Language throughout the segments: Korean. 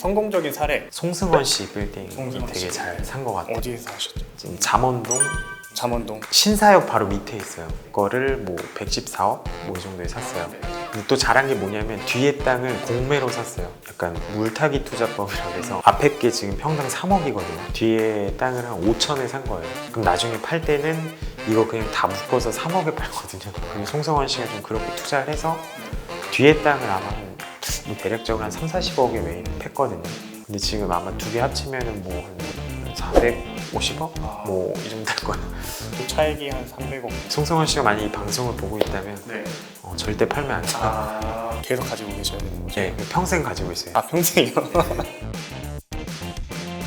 성공적인 사례. 송승헌 씨 빌딩이 송승헌 되게 씨. 잘 산 것 같아요. 어디에서 하셨죠? 지금 잠원동 잠원동. 신사역 바로 밑에 있어요. 그거를 뭐 114억 뭐 이 정도에 샀어요. 근데 또 잘한 게 뭐냐면 뒤에 땅을 공매로 샀어요. 약간 물타기 투자법이라고 해서 앞에 게 지금 평당 3억이거든요. 뒤에 땅을 한 5천에 산 거예요. 그럼 나중에 팔 때는 이거 그냥 다 묶어서 3억에 팔거든요. 그리고 송승헌 씨가 좀 그렇게 투자를 해서 뒤에 땅을 아마 뭐 대략적으로 한 3, 40억에 매입했거든요. 근데 지금 아마 두 개 합치면은 뭐 한 450억? 뭐 이 정도 될 거예요. 차액이 한 300억. 송승헌 씨가 만약 이 방송을 보고 있다면 네. 절대 팔면 안 돼요. 계속 가지고 계셔야 되는 거죠? 네, 평생 가지고 있어요. 아, 평생이요?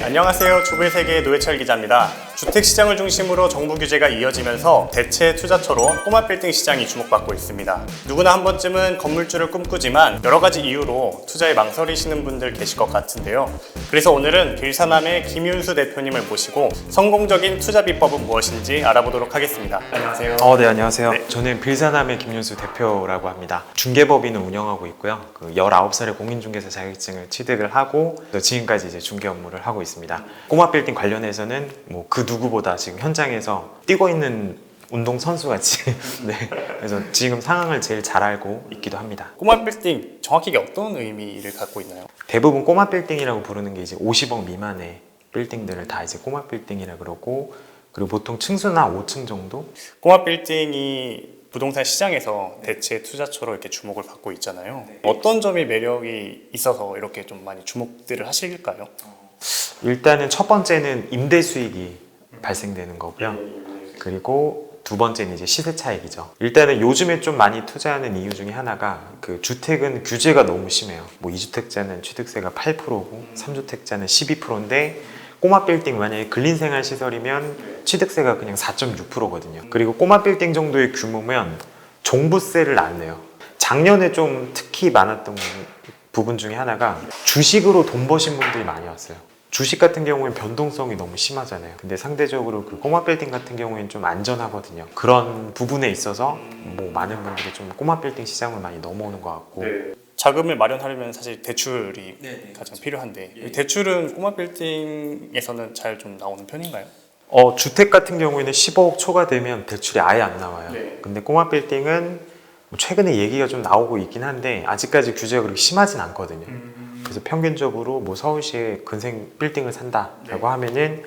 안녕하세요. 주부의 세계의 노회철 기자입니다. 주택시장을 중심으로 정부 규제가 이어지면서 대체 투자처로 꼬마 빌딩 시장이 주목받고 있습니다. 누구나 한 번쯤은 건물주를 꿈꾸지만 여러 가지 이유로 투자에 망설이시는 분들 계실 것 같은데요. 그래서 오늘은 빌사남의 김윤수 대표님을 모시고 성공적인 투자 비법은 무엇인지 알아보도록 하겠습니다. 안녕하세요. 네, 안녕하세요. 네. 저는 빌사남의 김윤수 대표라고 합니다. 중개법인을 운영하고 있고요. 19살에 공인중개사 자격증을 취득을 하고 지금까지 이제 중개 업무를 하고 있습니다. 꼬마 빌딩 관련해서는 뭐 그 누구보다 지금 현장에서 뛰고 있는 운동 선수 같이 네. 그래서 지금 상황을 제일 잘 알고 있기도 합니다. 꼬마 빌딩 정확히 이게 어떤 의미를 갖고 있나요? 대부분 꼬마 빌딩이라고 부르는 게 이제 50억 미만의 빌딩들을 다 이제 꼬마 빌딩이라 그러고, 그리고 보통 층수나 5층 정도? 꼬마 빌딩이 부동산 시장에서 대체 투자처로 이렇게 주목을 받고 있잖아요. 어떤 점이 매력이 있어서 이렇게 좀 많이 주목들을 하실까요? 일단은 첫 번째는 임대 수익이 발생되는 거고요. 그리고 두 번째는 이제 시세 차익이죠. 일단은 요즘에 좀 많이 투자하는 이유 중에 하나가 그 주택은 규제가 너무 심해요. 뭐 2주택자는 취득세가 8%고 3주택자는 12%인데 꼬마 빌딩 만약에 근린생활 시설이면 취득세가 그냥 4.6%거든요. 그리고 꼬마 빌딩 정도의 규모면 종부세를 안 내요. 작년에 좀 특히 많았던 부분 중에 하나가 주식으로 돈 버신 분들이 많이 왔어요. 주식 같은 경우엔 변동성이 너무 심하잖아요. 근데 상대적으로 그 꼬마 빌딩 같은 경우에는 좀 안전하거든요. 그런 부분에 있어서 뭐 많은 분들이 좀 꼬마 빌딩 시장을 많이 넘어오는 것 같고. 자금을 마련하려면 사실 대출이 가장 필요한데 대출은 꼬마 빌딩에서는 잘 좀 나오는 편인가요? 주택 같은 경우에는 15억 초과 되면 대출이 아예 안 나와요. 근데 꼬마 빌딩은 최근에 얘기가 좀 나오고 있긴 한데 아직까지 규제가 그렇게 심하진 않거든요. 그래서 평균적으로 뭐 서울시에 근생 빌딩을 산다라고 하면은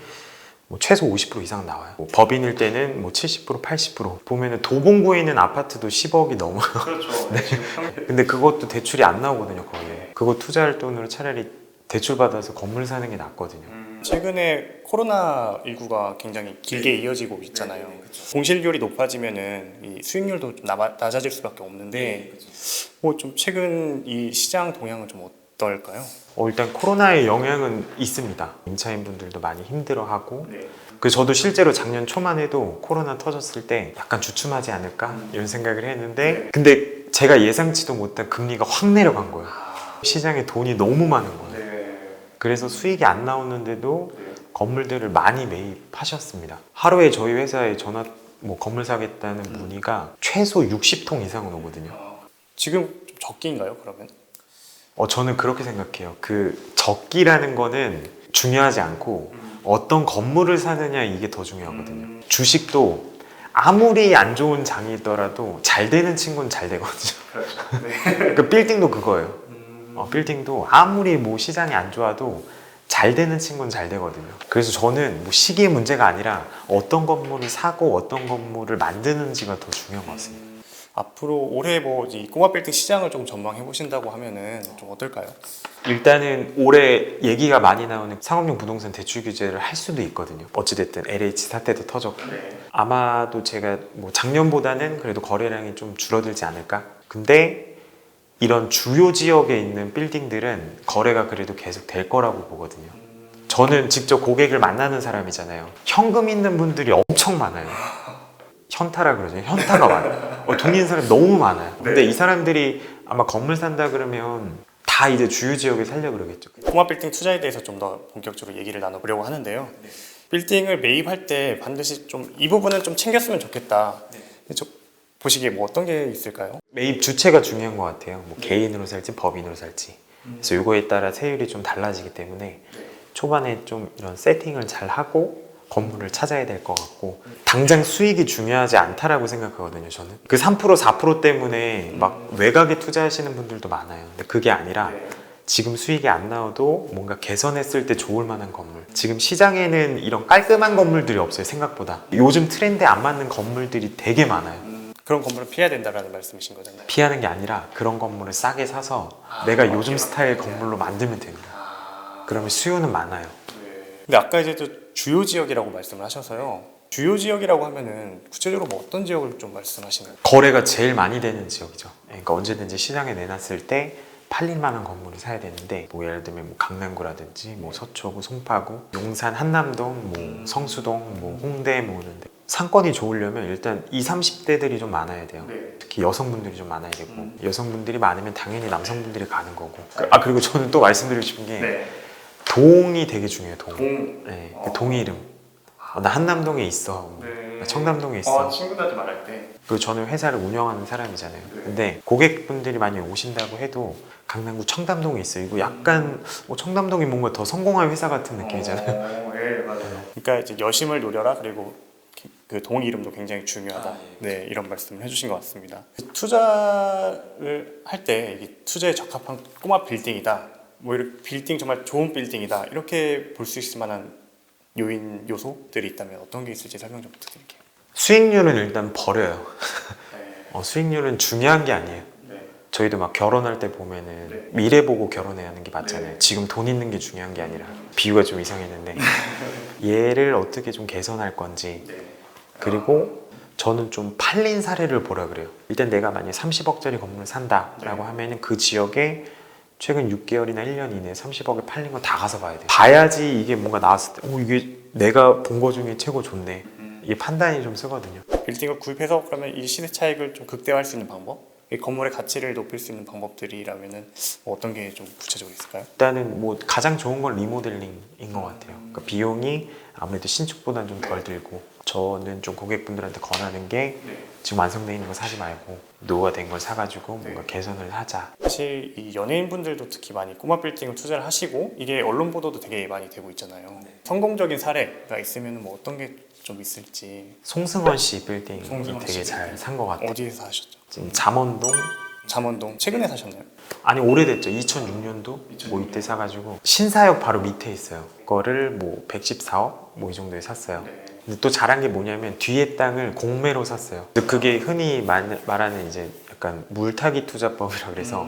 뭐 최소 50% 이상 나와요. 뭐 법인일 때는 뭐 70%, 80% 보면은 도봉구에 있는 아파트도 10억이 넘어요. 그렇죠. 네. 근데 그것도 대출이 안 나오거든요, 거의. 그거 투자할 돈으로 차라리 대출 받아서 건물 사는 게 낫거든요. 최근에 코로나19가 굉장히 길게 이어지고 있잖아요. 공실률이 높아지면은 이 수익률도 좀 낮아질 수밖에 없는데 뭐 좀 최근 이 시장 동향은 좀 어떨까요? 일단 코로나의 영향은 있습니다. 임차인 분들도 많이 힘들어하고 저도 실제로 작년 초만 해도 코로나 터졌을 때 약간 주춤하지 않을까 이런 생각을 했는데 근데 제가 예상치도 못한 금리가 확 내려간 거예요. 시장에 돈이 너무 많은 거예요. 그래서 수익이 안 나오는데도 건물들을 많이 매입하셨습니다. 하루에 저희 회사에 전화 뭐 건물 사겠다는 문의가 최소 60통 이상은 오거든요. 지금 좀 적기인가요, 그러면? 저는 그렇게 생각해요. 그 적기라는 거는 중요하지 않고 어떤 건물을 사느냐 이게 더 중요하거든요. 주식도 아무리 안 좋은 장이더라도 잘 되는 친구는 잘 되거든요. 그렇죠. 그 빌딩도 그거예요. 빌딩도 아무리 뭐 시장이 안 좋아도 잘 되는 친구는 잘 되거든요. 그래서 저는 뭐 시기의 문제가 아니라 어떤 건물을 사고 어떤 건물을 만드는지가 더 중요한 것 같습니다. 앞으로 올해 뭐 이 꼬마 빌딩 시장을 좀 전망해 보신다고 하면은 좀 어떨까요? 일단은 올해 얘기가 많이 나오는 상업용 부동산 대출 규제를 할 수도 있거든요. 어찌됐든 LH 사태도 터졌고 아마도 제가 뭐 작년보다는 그래도 거래량이 좀 줄어들지 않을까. 근데 이런 주요 지역에 있는 빌딩들은 거래가 그래도 계속 될 거라고 보거든요. 저는 직접 고객을 만나는 사람이잖아요. 현금 있는 분들이 엄청 많아요. 현타라 그러죠. 현타가 많아요. 돈 있는 사람이 너무 많아요. 근데 이 사람들이 아마 건물 산다 그러면 다 이제 주요 지역에 살려고 그러겠죠. 꼬마 빌딩 투자에 대해서 좀 더 본격적으로 얘기를 나눠보려고 하는데요. 빌딩을 매입할 때 반드시 좀 이 부분은 좀 챙겼으면 좋겠다. 보시기에 뭐 어떤 게 있을까요? 매입 주체가 중요한 것 같아요. 뭐 개인으로 살지 법인으로 살지. 그래서 이거에 따라 세율이 좀 달라지기 때문에 초반에 좀 이런 세팅을 잘 하고 건물을 찾아야 될 것 같고, 당장 수익이 중요하지 않다라고 생각하거든요. 저는 그 3% 4% 때문에 막 외곽에 투자하시는 분들도 많아요. 근데 그게 아니라 지금 수익이 안 나와도 뭔가 개선했을 때 좋을 만한 건물, 지금 시장에는 이런 깔끔한 건물들이 없어요. 생각보다 요즘 트렌드에 안 맞는 건물들이 되게 많아요. 그런 건물을 피해야 된다라는 말씀이신 거잖아요. 피하는 게 아니라 그런 건물을 싸게 사서 내가 요즘 스타일 건물로 만들면 됩니다. 그러면 수요는 많아요. 근데 아까 이제 또 주요 지역이라고 말씀을 하셔서요. 주요 지역이라고 하면은 구체적으로 뭐 어떤 지역을 좀 말씀하시나요? 거래가 제일 많이 되는 지역이죠. 그러니까 언제든지 시장에 내놨을 때 팔릴 만한 건물을 사야 되는데, 뭐 예를 들면 뭐 강남구라든지 뭐 서초구, 송파구, 용산, 한남동, 뭐 성수동, 뭐 홍대, 뭐 이런데 상권이 좋으려면 일단 20, 30대들이 좀 많아야 돼요. 특히 여성분들이 좀 많아야 되고, 여성분들이 많으면 당연히 남성분들이 가는 거고. 그리고 저는 또 말씀드리고 싶은 게 동이 되게 중요해요. 동. 네, 그 동의 이름. 나 한남동에 있어. 나 청담동에 있어. 친구들한테 말할 때. 그리고 저는 회사를 운영하는 사람이잖아요. 근데 고객분들이 많이 오신다고 해도 강남구 청담동에 있어요. 이거 약간 청담동이 뭔가 더 성공한 회사 같은 느낌이잖아요. 네, 맞아요. 그러니까 이제 여심을 노려라, 그리고 그 동 이름도 굉장히 중요하다. 네, 이런 말씀을 해주신 것 같습니다. 투자를 할 때 이게 투자에 적합한 꼬마 빌딩이다, 뭐 이렇게 빌딩 정말 좋은 빌딩이다, 이렇게 볼 수 있을 만한 요인 요소들이 있다면 어떤 게 있을지 설명 좀 부탁드릴게요. 수익률은 일단 버려요. 수익률은 중요한 게 아니에요. 저희도 막 결혼할 때 보면은 미래 보고 결혼해야 하는 게 맞잖아요. 지금 돈 있는 게 중요한 게 아니라. 비유가 좀 이상했는데 얘를 어떻게 좀 개선할 건지, 그리고 저는 좀 팔린 사례를 보라 그래요. 일단 내가 만약에 30억짜리 건물을 산다라고 하면은 그 지역에 최근 6개월이나 1년 이내에 30억에 팔린 거 다 가서 봐야 돼요. 봐야지 이게 뭔가 나왔을 때 이게 내가 본 거 중에 최고 좋네, 이게 판단이 좀 쓰거든요. 빌딩을 구입해서 그러면 이 시세 차익을 좀 극대화할 수 있는 방법, 이 건물의 가치를 높일 수 있는 방법들이라면은 뭐 어떤 게 좀 구체적으로 있을까요? 일단은 뭐 가장 좋은 건 리모델링인 것 같아요. 그러니까 비용이 아무래도 신축보다는 좀 덜 들고, 저는 좀 고객분들한테 권하는 게 지금 완성되어 있는 거 사지 말고 노후화된 걸 사가지고 뭔가 개선을 하자. 사실 이 연예인분들도 특히 많이 꼬마 빌딩을 투자를 하시고 이게 언론 보도도 되게 많이 되고 있잖아요. 성공적인 사례가 있으면 뭐 어떤 게 좀 있을지. 송승헌 씨 빌딩이 송승헌 되게 씨 잘 산 것 같아요. 어디에서 하셨죠? 지금 잠원동, 잠원동 최근에 사셨나요? 아니 오래됐죠. 2006년도 뭐 이때 사가지고 신사역 바로 밑에 있어요. 그거를 뭐 114억 뭐 이 정도에 샀어요. 근데 또 잘한 게 뭐냐면 뒤에 땅을 공매로 샀어요. 그게 흔히 말하는 이제 약간 물타기 투자법이라 그래서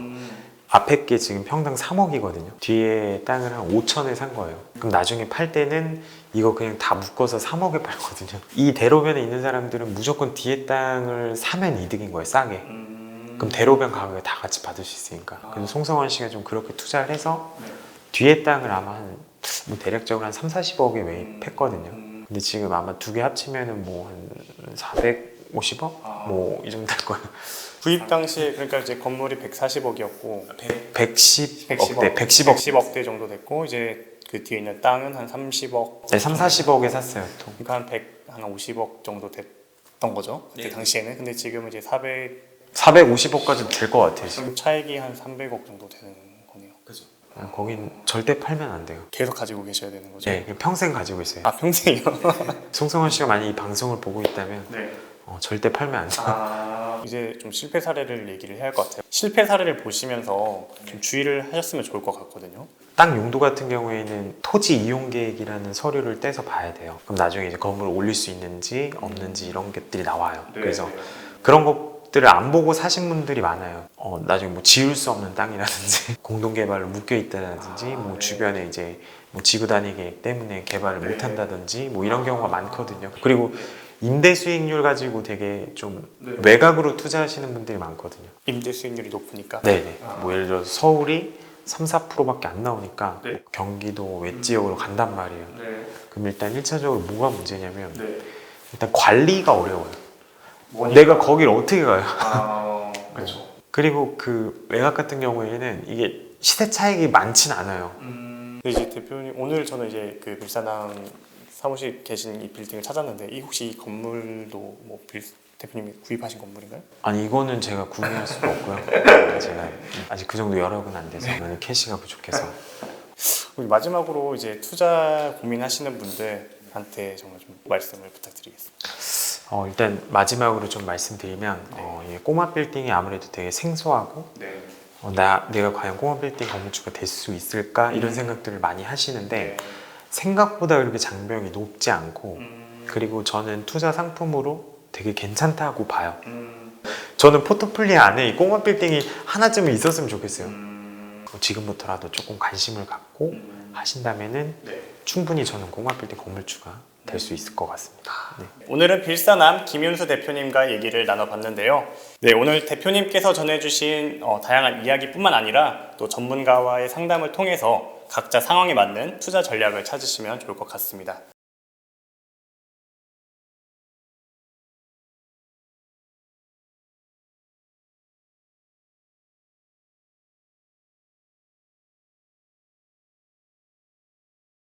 앞에 게 지금 평당 3억이거든요. 뒤에 땅을 한 5천에 산 거예요. 그럼 나중에 팔 때는 이거 그냥 다 묶어서 3억에 팔거든요. 이 대로변에 있는 사람들은 무조건 뒤에 땅을 사면 이득인 거예요, 싸게. 그럼 대로변 가격에 다 같이 받을 수 있으니까. 그래서 송성환 씨가 좀 그렇게 투자를 해서 뒤에 땅을 아마 뭐 대략적으로 한 3, 40억에 매입했거든요. 근데 지금 아마 두 개 합치면은 뭐 한 450억? 뭐 이 정도 될 거예요. 구입 당시에 그러니까 이제 건물이 140억이었고 110억대, 110억. 110억대 정도 됐고, 이제 그 뒤에 있는 땅은 한 30억. 네, 3, 40억에 샀어요. 또. 그러니까 한 50억 정도 됐던 거죠. 그때 당시에는. 근데 지금은 이제 450억까지 될 것 같아요. 지금. 차익이 한 300억 정도 되는 거네요. 그죠. 거긴 절대 팔면 안 돼요. 계속 가지고 계셔야 되는 거죠. 네, 그냥 평생 가지고 있어요. 아, 평생이요? 송성환 씨가 만약 이 방송을 보고 있다면 네. 절대 팔면 안 돼요. 이제 좀 실패 사례를 얘기를 해야 할 것 같아요. 실패 사례를 보시면서 좀 주의를 하셨으면 좋을 것 같거든요. 땅 용도 같은 경우에는 토지 이용 계획이라는 서류를 떼서 봐야 돼요. 그럼 나중에 이제 건물을 올릴 수 있는지 없는지 이런 것들이 나와요. 그래서 그런 것들을 안 보고 사신 분들이 많아요. 나중에 뭐 지을 수 없는 땅이라든지 공동개발로 묶여 있다든지 뭐 주변에 이제 뭐 지구단위 계획 때문에 개발을 못 한다든지 뭐 이런 경우가 많거든요. 그리고 임대 수익률 가지고 되게 좀 외곽으로 투자하시는 분들이 많거든요. 임대 수익률이 높으니까. 네네. 뭐 예를 들어서 서울이 3, 4%밖에 안 나오니까 경기도 외지역으로 간단 말이에요. 그럼 일단 1차적으로 뭐가 문제냐면 일단 관리가 어려워요. 내가 거기를 어떻게 가요? 그렇죠. 그리고 그 외곽 같은 경우에는 이게 시세 차익이 많진 않아요. 근데 이제 대표님, 오늘 저는 이제 그 빌사남 사무실 계신 이 빌딩을 찾았는데, 이 혹시 이 건물도 뭐 대표님이 구입하신 건물인가요? 아니 이거는 제가 구매할 수가 없고요. 제가 아직 그 정도 여력은 안 돼서 이거는 캐시가 부족해서. 우리 마지막으로 이제 투자 고민하시는 분들한테 정말 좀 말씀을 부탁드리겠습니다. 일단 마지막으로 좀 말씀드리면 이 꼬마 빌딩이 아무래도 되게 생소하고 네. 내가 과연 꼬마 빌딩 건물주가 될 수 있을까 이런 생각들을 많이 하시는데 네. 생각보다 그렇게 장벽이 높지 않고 그리고 저는 투자 상품으로 되게 괜찮다고 봐요. 저는 포트폴리오 안에 이 꼬마 빌딩이 하나쯤은 있었으면 좋겠어요. 지금부터라도 조금 관심을 갖고 하신다면은 네. 충분히 저는 꼬마 빌딩 건물주가 될 수 있을 것 같습니다. 네. 오늘은 빌사남 김윤수 대표님과 얘기를 나눠봤는데요. 네, 오늘 대표님께서 전해주신 다양한 이야기뿐만 아니라 또 전문가와의 상담을 통해서 각자 상황에 맞는 투자 전략을 찾으시면 좋을 것 같습니다.